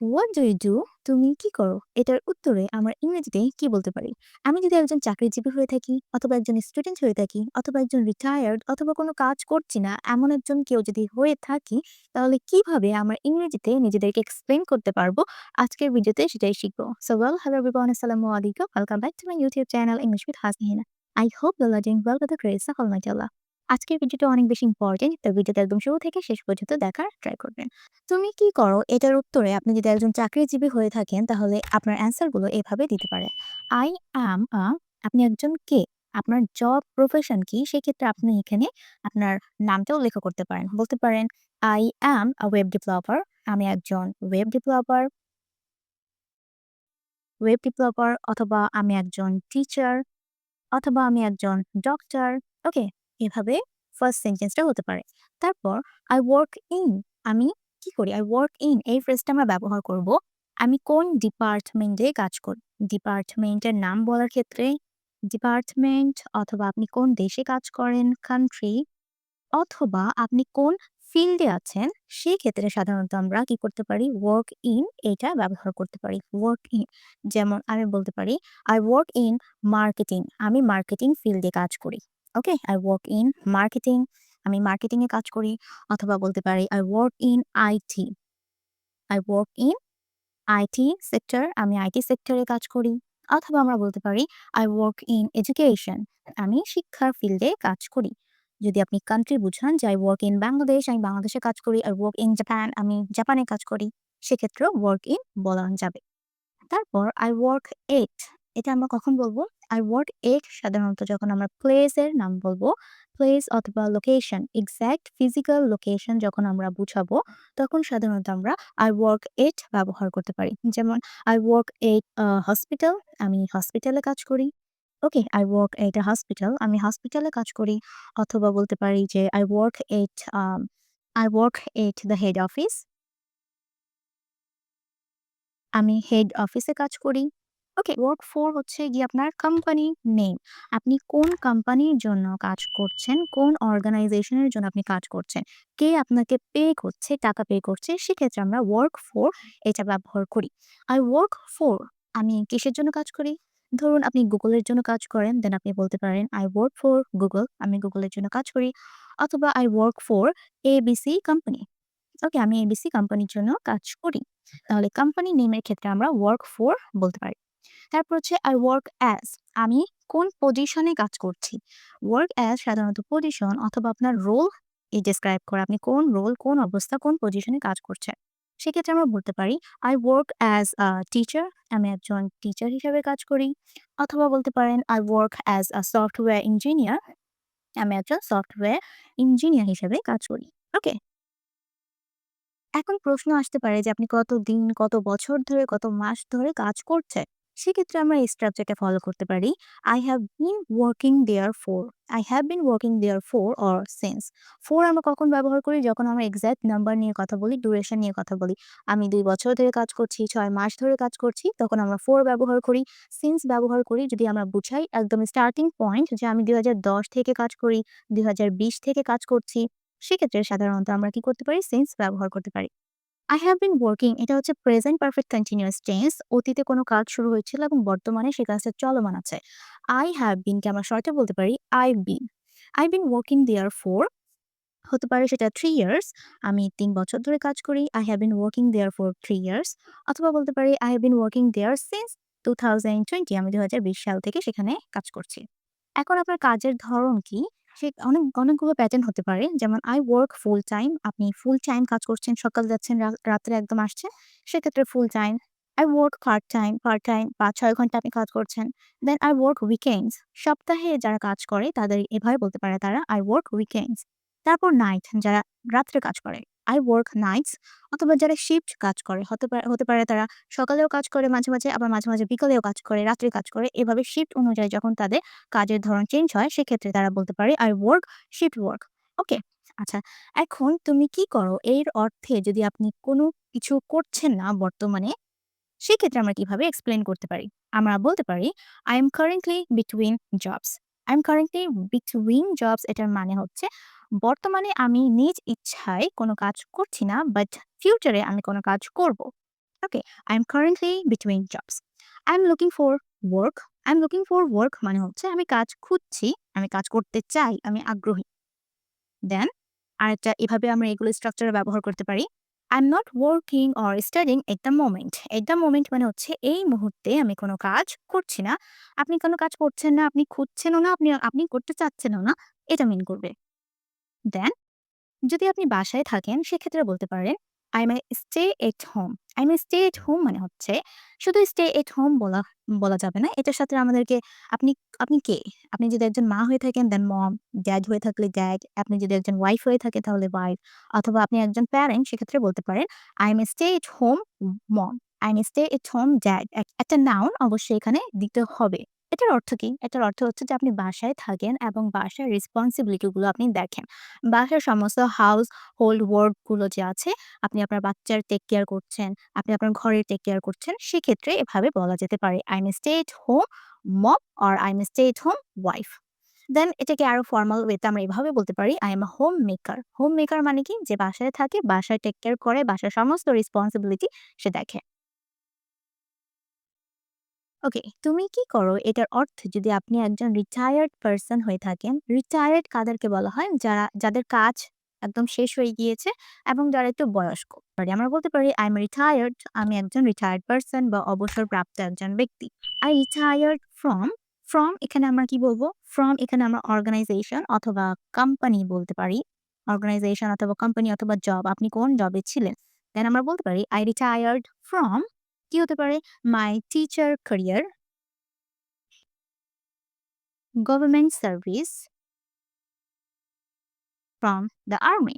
What do you do? তুমি কি করো? এটার উত্তরে আমরা ইংরেজিতে কি বলতে পারি? আমি যদি একজন চাকরিজীবী হয়ে থাকি, অথবা একজন স্টুডেন্ট হয়ে থাকি, অথবা একজন রিটায়ার্ড, অথবা কোনো কাজ করছি না, এমন একজন কেউ যদি হয়ে থাকি, তাহলে কিভাবে আমরা ইংরেজিতে নিজেদেরকে এক্সপ্লেইন করতে পারবো? আজকের ভিডিওতে সেটাই শিখবো। সো হ্যালো এভরিওয়ান, আসসালামু আলাইকুম। Welcome back to my YouTube channel English with Hasnina. I hope you are doing well with the grace of almighty Allah. আজকের ভিডিওটা অনেক বেশি ইম্পর্টেন্ট, তো ভিডিওটা একদম শুরু থেকে শেষ পর্যন্ত দেখার ট্রাই করবেন। তুমি কি করো? এটার উত্তরে আপনি যদি একজন চাকরিজীবী হয়ে থাকেন তাহলে আপনার অ্যান্সার গুলো এভাবে দিতে পারেন। I am a আপনি একজন কে? আপনার জব প্রফেশন কি? সেক্ষেত্রে আপনি এখানে আপনার নামটা উল্লেখ করতে পারেন। বলতে পারেন I am a web developer আমি একজন ওয়েব ডেভেলপার অথবা আমি একজন টিচার অথবা আমি একজন ডক্টর। ওকে? এভাবে ফার্স্ট সেন্টেন্সটা হতে পারে। তারপর I work in আমি কি করি? I work in এই ফ্রেজটা আমরা ব্যবহার করব। আমি কোন ডিপার্টমেন্টে কাজ করি? ডিপার্টমেন্টের নাম বলার ক্ষেত্রে ডিপার্টমেন্ট অথবা আপনি কোন দেশে কাজ করেন, কান্ট্রি অথবা আপনি কোন ফিল্ডে আছেন, সেক্ষেত্রে সাধারণত আমরা কি করতে পারি? ওয়ার্ক ইন এটা ব্যবহার করতে পারি। ওয়ার্ক ইন যেমন আমি বলতে পারি, "I work in marketing" আমি মার্কেটিং ফিল্ডে কাজ করি। ওকে? I work in marketing আমি মার্কেটিং এ কাজ করি। অথবা বলতে পারি, "I work in IT" I work in IT sector আমি আইটি সেক্টরে কাজ করি। অথবা আমরা বলতে পারি, "I work in education" আমি শিক্ষার ফিল্ডে কাজ করি। যদি আপনি কান্ট্রি বুঝান যে, "I work in বাংলাদেশ" আমি বাংলাদেশে কাজ করি। "I work in Japan" আমি জাপানে কাজ করি। সেক্ষেত্রেও work in বলা যাবে। তারপর I work at এটা আমরা কখন বলবো? I work at সাধারণত যখন আমরা প্লেস এর নাম বলবো, প্লেস অথবা লোকেশন, এক্সাক্ট ফিজিক্যাল লোকেশন যখন আমরা বুঝাবো, তখন সাধারণত আমরা I work at ব্যবহার করতে পারি। যেমন I work at a hospital আমি হসপিটালে কাজ করি। ওকে? I work at a hospital আমি হসপিটালে কাজ করি। অথবা বলতে পারি যে I work at the head office আমি হেড অফিসে কাজ করি। ওকে, ওয়ার্ক ফর হচ্ছে গিয়ে আপনার কোম্পানি নেম। আপনি কোন কোম্পানির জন্য কাজ করছেন, কোন অর্গানাইজেশনের জন্য আপনি কাজ করছেন, কে আপনাকে পে করছে, টাকা পে করছে, সেক্ষেত্রে আমরা ওয়ার্ক ফর এটা ব্যবহার করি। আই ওয়ার্ক ফর আমি কিসের জন্য কাজ করি? ধরুন আপনি গুগলের জন্য কাজ করেন, দেন আপনি বলতে পারেন আই ওয়ার্ক ফর গুগল আমি গুগলের জন্য কাজ করি। অথবা I work for ABC company. Okay, আমি এবিসি কোম্পানির জন্য কাজ করি। তাহলে কোম্পানি নেমের ক্ষেত্রে আমরা ওয়ার্ক ফর বলতে পারি। তারপর হচ্ছে আই ওয়ার্ক অ্যাজ আমি কোন পজিশনে কাজ করছি। ওয়ার্ক অ্যাজ সাধারণত পজিশন অথবা আপনার রোল ডিসক্রাইব করে আপনি কোন রোল, কোন অবস্থা, কোন পজিশনে কাজ করছেন। সেক্ষেত্রে আমরা বলতে পারি I work as a teacher আমি একজন টিচার হিসেবে কাজ করি। অথবা বলতে পারেন I work as a software engineer আমি একজন সফটওয়্যার ইঞ্জিনিয়ার হিসেবে কাজ করি। ওকে? এখন প্রশ্ন আসতে পারে যে আপনি কতদিন, কত বছর ধরে, কত মাস ধরে কাজ করছেন। সেক্ষেত্রে আমরা এই স্ট্রাকচারটা ফলো করতে পারি। I have been working there for I have been working there for or since. for আমরা কখন ব্যবহার করি? যখন আমরা এক্সাক্ট নাম্বার নিয়ে কথা বলি, ডিউরেশন নিয়ে কথা বলি। আমি ২ বছর ধরে কাজ করছি, ৬ মাস ধরে কাজ করছি, তখন আমরা for ব্যবহার করি। since ব্যবহার করি যদি আমরা বুঝাই একদম স্টার্টিং পয়েন্ট যে আমি ২০১০ থেকে কাজ করি, ২০২০ থেকে কাজ করছি। সেক্ষেত্রে সাধারণত আমরা কি করতে পারি? since ব্যবহার করতে পারি। I have been working এটা হচ্ছে প্রেজেন্ট পারফেক্ট কন্টিনিউয়াস টেন্স। অতীতে কোনো কাজ শুরু হয়েছিল এবং বর্তমানে সে কাজটা চলমান আছে। I have been কে আমরা শর্টে বলতে পারি I've been. I've been working there for হতে পারে সেটা 3 ইয়ার্স। আমি ৩ বছর ধরে কাজ করি। I have been working there for 3 years. অথবা বলতে পারি I have been working there since 2020 আমি ২০২০ সাল থেকে সেখানে কাজ করছি। এখন আপনার কাজের ধরন কি? অনেকগুলো প্যাটার্ন হতে পারে। যেমন I work full time আপনি ফুল টাইম কাজ করছেন, সকালে যাচ্ছেন, রাত্রে একদম আসছেন। সেক্ষেত্রে full time. I work part time ৫-৬ ঘন্টা আপনি কাজ করছেন। Then I work weekends সপ্তাহে যারা কাজ করে তাদের এভাবে বলতে পারে তারা I work weekends তারপর নাইট যারা রাত্রে কাজ করে। I work nights অথবা যারা শিফট কাজ করে হতে পারে তারা সকালেও কাজ করে মাঝে মাঝে, আবার মাঝে মাঝে বিকালেও কাজ করে, রাত্রে কাজ করে। এভাবে শিফট অনুযায়ী যখন তাদের কাজের ধরন চেঞ্জ হয় সেক্ষেত্রে তারা বলতে পারে I work shift work. ওকে? আচ্ছা, এখন তুমি কি করো? এর অর্থে যদি আপনি কোনো কিছু করছেন না বর্তমানে, সেক্ষেত্রে আমরা কিভাবে এক্সপ্লেইন করতে পারি? আমরা বলতে পারি I am currently between jobs. I am currently between jobs এটার মানে হচ্ছে বর্তমানে আমি নিজ ইচ্ছায় কোনো কাজ করছি না, বাট ফিউচারে আমি কোনো কাজ করব। Okay, I am currently between jobs. I am looking for work. I am looking for work মানে হচ্ছে আমি কাজ খুঁজছি, আমি কাজ করতে চাই, আমি আগ্রহী। দেন আরেকটা এভাবে আমরা এগুলো স্ট্রাকচারে ব্যবহার করতে পারি। I am not working or studying at the moment. At the moment মানে হচ্ছে এই মুহূর্তে আমি কোনো কাজ করছি না। আপনি কোনো কাজ করছেন না, আপনি খুঁজছেনও না, আপনি আপনি করতে চাচ্ছেনও না। এটা মিন করবে। দেন যদি আপনি বাসায় থাকেন সেক্ষেত্রে বলতে পারেন I am a stay at home. I am a stay at home মানে হচ্ছে শুধু স্টে এট হোম বলা বলা যাবে না। এটার সাথে আমাদেরকে আপনি আপনি কে? আপনি যদি একজন মা হয়ে থাকেন দেন মম, ড্যাড হয়ে থাকলে ড্যাড, আপনি যদি একজন ওয়াইফ হয়ে থাকে তাহলে ওয়াইফ অথবা আপনি একজন প্যারেন্ট সেক্ষেত্রে বলতে পারেন I am a stay at home mom, I am a stay at home dad. একটা নাউন অবশ্যই এখানে দিতে হবে। এটার অর্থ কি? এটার অর্থ হচ্ছে যে আপনি বাসায় থাকেন এবং বাসার রেসপনসিবিলিটি গুলো আপনি দেখেন। বাসার সমস্ত হাউস হোল্ড ওয়ার্ক গুলো যে আছে, আপনি আপনার বাচ্চার টেক কেয়ার করছেন, আপনি আপনার ঘরের টেক কেয়ার করছেন, সেক্ষেত্রে এভাবে বলা যেতে পারে, "I am a stay at home mom" or "I am a stay at home wife." Then এটাকে আরো ফরমাল ওয়েতে আমরা এভাবে বলতে পারি, "I am a homemaker." Homemaker মানে কি? যে বাসায় থাকে, বাসায় টেক কেয়ার করে, বাসার সমস্ত রেসপনসিবিলিটি সে দেখে। ওকে, তুমি কি করো? এটার অর্থ যদি আপনি একজন রিটায়ার্ড পারসন হয়ে থাকেন, রিটায়ার্ড কাদেরকে বলা হয়? যাদের কাজ একদম শেষ হয়ে গিয়েছে এবং যারা একটু বয়স্ক। আমরা বলতে পারি আই এম রিটায়ার্ড, আমি একজন রিটায়ার্ড পারসন বা অবসরপ্রাপ্ত একজন ব্যক্তি। আই রিটায়ার্ড ফ্রম এখানে আমরা কি বলবো? ফ্রম এখানে আমরা অর্গানাইজেশন অথবা কোম্পানি বলতে পারি। অর্গানাইজেশন অথবা কোম্পানি অথবা জব, আপনি কোন জবে ছিলেন? দেন আমরা বলতে পারি আই রিটায়ার্ড ফ্রম কি হতে পারে? My teacher career, government service, from the army.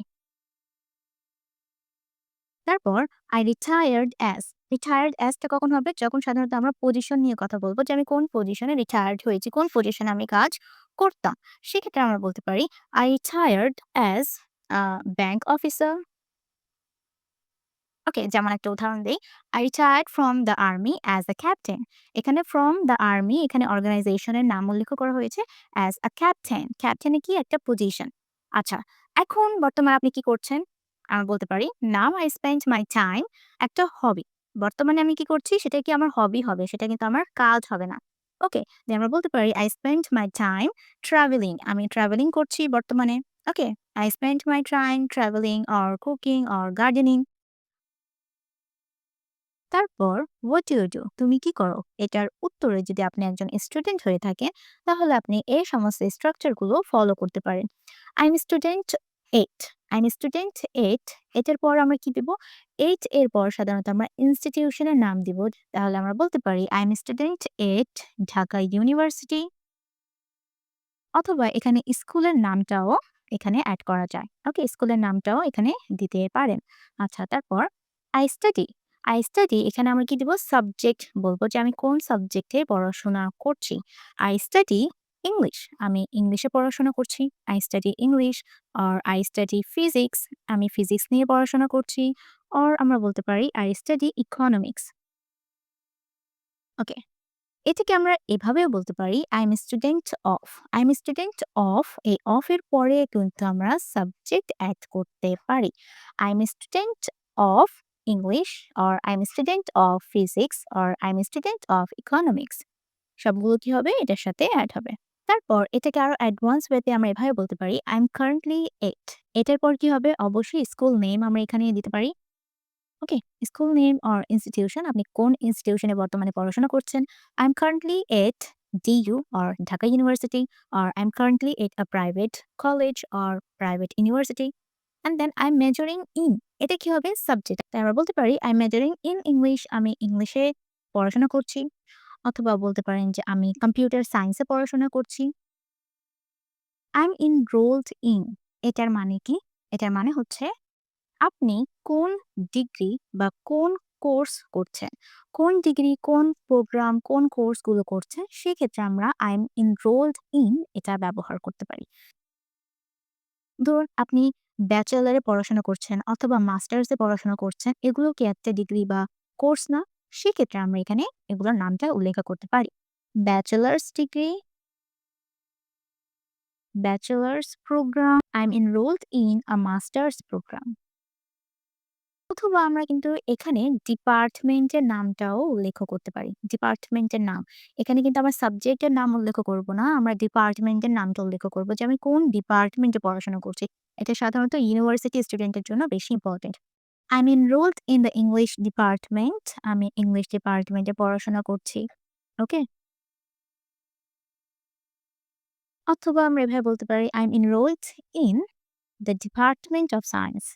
তারপর আই রিটায়ার্ড অ্যাজ। রিটায়ার্ড অ্যাজটা কখন হবে? যখন সাধারণত আমরা পজিশন নিয়ে কথা বলবো যে আমি কোন পজিশনে রিটায়ার্ড হয়েছি, কোন পজিশনে আমি কাজ করতাম। সেক্ষেত্রে আমরা বলতে পারি I retired as bank officer. Okay, যেমন একটা উদাহরণ দেই। I retired from the army as a captain. এখানে ফ্রম দ্য আর্মি এখানে অর্গানাইজেশনের নাম উল্লেখ করা হয়েছে অ্যাজ আ ক্যাপ্টেন। ক্যাপ্টেন এ কি একটা পজিশন। আচ্ছা, এখন বর্তমানে আপনি কি করছেন? আমি বলতে পারি now I spend my time একটা হবি। বর্তমানে আমি কি করছি সেটা কি আমার হবি হবে, সেটা কিন্তু আমার কাজ হবে না। ওকে, আমরা বলতে পারি I spend my time travelling. আমি ট্রাভেলিং করছি বর্তমানে। Okay, I spend my time travelling or cooking or gardening. তারপর হোয়াট ইউ ডু, তুমি কি করো? এটার উত্তরে যদি আপনি একজন স্টুডেন্ট হয়ে থাকেন তাহলে আপনি এই সমস্ত স্ট্রাকচার গুলো ফলো করতে পারেন। I am student 8, I am student 8, এটার পর আমরা কি দিব? 8 এর পর সাধারণত আমরা ইনস্টিটিউশনের নাম দিব। তাহলে আমরা বলতে পারি I am student 8 Dhaka university, অথবা এখানে স্কুলের নামটাও এখানে এড করা যায়। ওকে, স্কুলের নামটাও এখানে দিতে পারেন। আচ্ছা, তারপর আই স্টাডি। আই স্টাডি এখানে আমরা কি দিব? সাবজেক্ট বলবো যে আমি কোন সাবজেক্টে পড়াশোনা করছি। আই স্টাডি ইংলিশ, আমি ইংলিশে পড়াশোনা করছি। I study English or I study physics, আমি ফিজিক্স নিয়ে পড়াশোনা করছি। অর আমরা বলতে পারি আই স্টাডি ইকোনমিক্স। ওকে, এটাকে আমরা এভাবেও বলতে পারি I am student of. I am student of, এই অফ এর পরে কিন্তু আমরা সাবজেক্ট এড করতে পারি। I am student of English or I am student of physics or I am student of economics. সবগুলো কি হবে? এটার সাথে এড হবে। তারপর এটাকে আরো অ্যাডভান্স ওয়েতে আমরা এভাবে বলতে পারি আই এম কারেন্টলি 8। এটার পর কি হবে? অবশ্যই স্কুল নেম আমরা এখানে দিতে পারি। Okay, school name or institution, আপনি কোন ইনস্টিটিউশনে বর্তমানে পড়াশোনা করছেন। I am currently at DU or Dhaka university, or I am currently at a private college or private university. And then I am majoring in, এটা কি হবে? সাবজেক্ট। তাই আমরা বলতে পারি I am majoring in English, আমি ইংলিশে পড়াশোনা করছি। অথবা বলতে পারেন যে আমি কম্পিউটার সায়েন্সে পড়াশোনা করছি। আই এম এনরোলড ইন, এটার মানে কি? এটার মানে হচ্ছে আপনি কোন ডিগ্রি বা কোন কোর্স করছেন, কোন ডিগ্রি, কোন প্রোগ্রাম, কোন কোর্সগুলো করছেন, সেক্ষেত্রে আমরা আই এম এনরোলড ইন এটা ব্যবহার করতে পারি। ধরুন আপনি ব্যাচেলরে পড়াশোনা করছেন অথবা মাস্টার্সে পড়াশোনা করছেন, এগুলো কি একটা ডিগ্রি বা কোর্স না? সেক্ষেত্রে আমরা এখানে এগুলোর নামটা উল্লেখ করতে পারি। Bachelors degree, bachelors program, I am enrolled in a masters program. অথবা আমরা কিন্তু এখানে ডিপার্টমেন্টের নামটাও উল্লেখ করতে পারি। ডিপার্টমেন্টের নাম। এখানে কিন্তু আমরা সাবজেক্টের নাম উল্লেখ করব না। আমরা ডিপার্টমেন্টের নামটা উল্লেখ করব যে আমি কোন ডিপার্টমেন্টে পড়াশোনা করছি। এটা সাধারণত ইউনিভার্সিটি স্টুডেন্টের জন্য বেশি important. I'm enrolled in the English department. আমি ইংলিশ ডিপার্টমেন্টে পড়াশোনা করছি। ওকে? অথবা আমরা এভাবে বলতে পারি I'm enrolled in the Department of Science.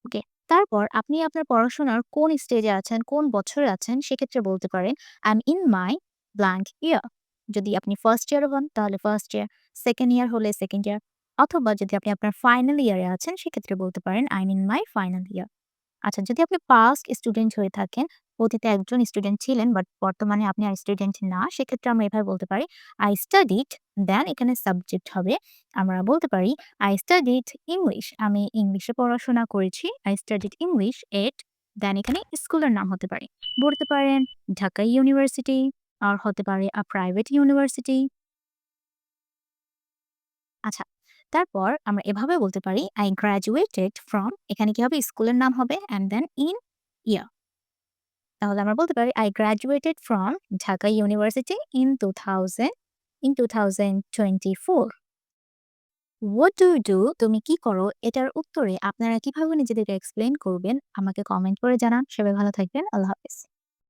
ওকে। তারপর আপনি আপনার পড়াশোনার কোন স্টেজে আছেন, কোন বছরে আছেন সেক্ষেত্রে বলতে পারেন I'm in my blank year. যদি আপনি ফার্স্ট ইয়ারে হন তাহলে ফার্স্ট ইয়ার, সেকেন্ড ইয়ার হলে সেকেন্ড ইয়ার অথবা যদি আপনি আপনার ফাইনাল ইয়ারে আছেন সেক্ষেত্রে বলতে পারেন I'm in my final year. আচ্ছা, যদি আপনি পাস্ট স্টুডেন্ট হয়ে থাকেন, অতীতে একজন স্টুডেন্ট ছিলেন বাট বর্তমানে আপনি আর স্টুডেন্ট না, সেক্ষেত্রে আমরা এভাবে বলতে পারি I studied, দেন এখানে সাবজেক্ট হবে। আমরা বলতে পারি I studied English. আমি ইংলিশে পড়াশোনা করেছি। I studied English at, দেন এখানে স্কুলের নাম হতে পারে। বলতে পারেন ঢাকা ইউনিভার্সিটি আর হতে পারে প্রাইভেট ইউনিভার্সিটি। আচ্ছা, তারপর আমরা এভাবে বলতে পারি I graduated from, এখানে কি হবে? স্কুলের নাম হবে অ্যান্ড দেন ইন ইয়ার। তাহলে আমরা বলতে পারি I graduated from Dhaka University in 2024. What do you do? তুমি কি করো? এটার উত্তরে আপনারা কিভাবে নিজেদেরকে এক্সপ্লেইন করবেন আমাকে কমেন্ট করে জানান। সবাই ভালো থাকবেন। আল্লাহ হাফেজ।